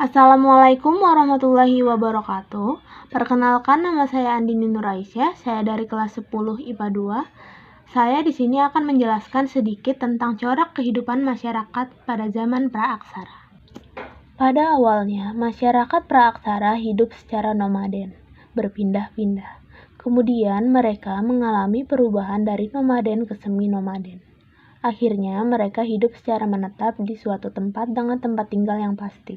Assalamualaikum warahmatullahi wabarakatuh. Perkenalkan, nama saya Andini Nuraisyah, saya dari kelas 10 IPA 2. Saya di sini akan menjelaskan sedikit tentang corak kehidupan masyarakat pada zaman praaksara. Pada awalnya, masyarakat praaksara hidup secara nomaden, berpindah-pindah. Kemudian mereka mengalami perubahan dari nomaden ke semi-nomaden. Akhirnya mereka hidup secara menetap di suatu tempat dengan tempat tinggal yang pasti.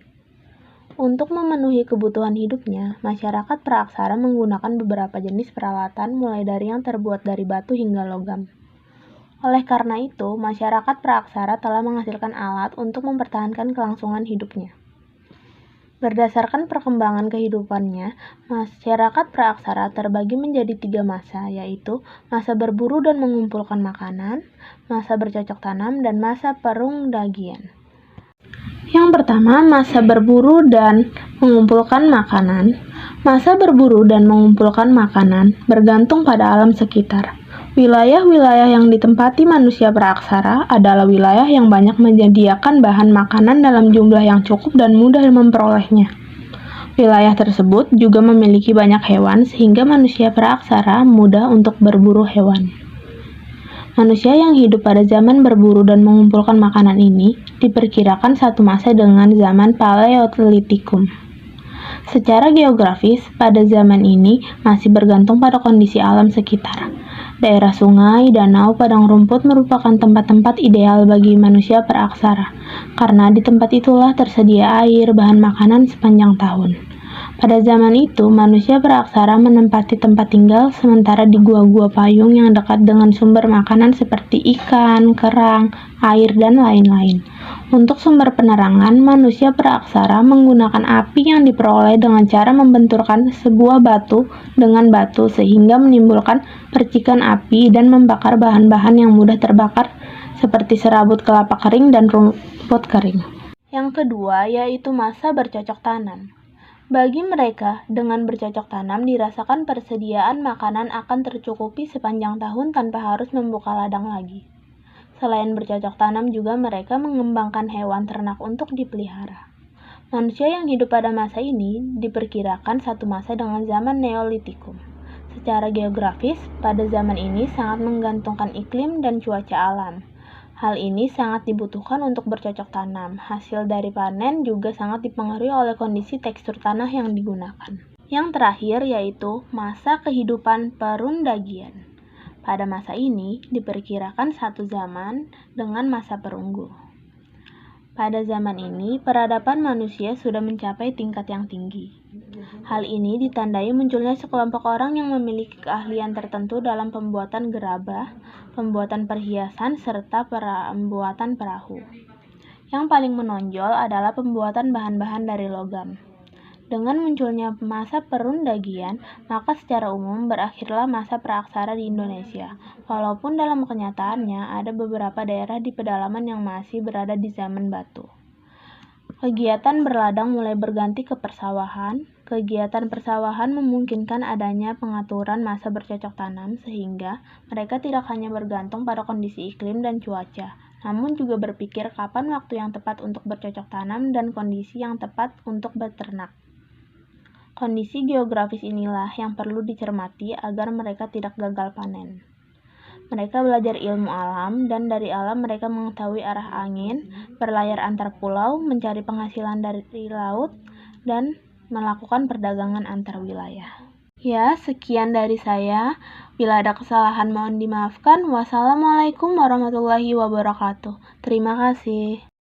Untuk memenuhi kebutuhan hidupnya, masyarakat praaksara menggunakan beberapa jenis peralatan mulai dari yang terbuat dari batu hingga logam. Oleh karena itu, masyarakat praaksara telah menghasilkan alat untuk mempertahankan kelangsungan hidupnya. Berdasarkan perkembangan kehidupannya, masyarakat praaksara terbagi menjadi 3 masa, yaitu masa berburu dan mengumpulkan makanan, masa bercocok tanam, dan masa perungdagian. Yang pertama, masa berburu dan mengumpulkan makanan. Masa berburu dan mengumpulkan makanan bergantung pada alam sekitar. Wilayah-wilayah yang ditempati manusia praaksara adalah wilayah yang banyak menyediakan bahan makanan dalam jumlah yang cukup dan mudah memperolehnya. Wilayah tersebut juga memiliki banyak hewan sehingga manusia praaksara mudah untuk berburu hewan. Manusia yang hidup pada zaman berburu dan mengumpulkan makanan ini diperkirakan satu masa dengan zaman Paleolitikum. Secara geografis, pada zaman ini masih bergantung pada kondisi alam sekitar. Daerah sungai, danau, padang rumput merupakan tempat-tempat ideal bagi manusia praaksara, karena di tempat itulah tersedia air, bahan makanan sepanjang tahun. Pada zaman itu, manusia praaksara menempati tempat tinggal sementara di gua-gua payung yang dekat dengan sumber makanan seperti ikan, kerang, air, dan lain-lain. Untuk sumber penerangan, manusia praaksara menggunakan api yang diperoleh dengan cara membenturkan sebuah batu dengan batu sehingga menimbulkan percikan api dan membakar bahan-bahan yang mudah terbakar seperti serabut kelapa kering dan rumput kering. Yang kedua, yaitu masa bercocok tanam. Bagi mereka, dengan bercocok tanam dirasakan persediaan makanan akan tercukupi sepanjang tahun tanpa harus membuka ladang lagi. Selain bercocok tanam juga mereka mengembangkan hewan ternak untuk dipelihara. Manusia yang hidup pada masa ini diperkirakan satu masa dengan zaman Neolitikum. Secara geografis, pada zaman ini sangat menggantungkan iklim dan cuaca alam. Hal ini sangat dibutuhkan untuk bercocok tanam. Hasil dari panen juga sangat dipengaruhi oleh kondisi tekstur tanah yang digunakan. Yang terakhir yaitu masa kehidupan perundagian. Pada masa ini diperkirakan satu zaman dengan masa perunggu. Pada zaman ini, peradaban manusia sudah mencapai tingkat yang tinggi. Hal ini ditandai munculnya sekelompok orang yang memiliki keahlian tertentu dalam pembuatan gerabah, pembuatan perhiasan, serta pembuatan perahu. Yang paling menonjol adalah pembuatan bahan-bahan dari logam. Dengan munculnya masa perundagian, maka secara umum berakhirlah masa praaksara di Indonesia. Walaupun dalam kenyataannya ada beberapa daerah di pedalaman yang masih berada di zaman batu. Kegiatan berladang mulai berganti ke persawahan. Kegiatan persawahan memungkinkan adanya pengaturan masa bercocok tanam sehingga mereka tidak hanya bergantung pada kondisi iklim dan cuaca, namun juga berpikir kapan waktu yang tepat untuk bercocok tanam dan kondisi yang tepat untuk beternak. Kondisi geografis inilah yang perlu dicermati agar mereka tidak gagal panen. Mereka belajar ilmu alam, dan dari alam mereka mengetahui arah angin, berlayar antar pulau, mencari penghasilan dari laut, dan melakukan perdagangan antar wilayah. Ya, sekian dari saya. Bila ada kesalahan mohon dimaafkan. Wassalamualaikum warahmatullahi wabarakatuh. Terima kasih.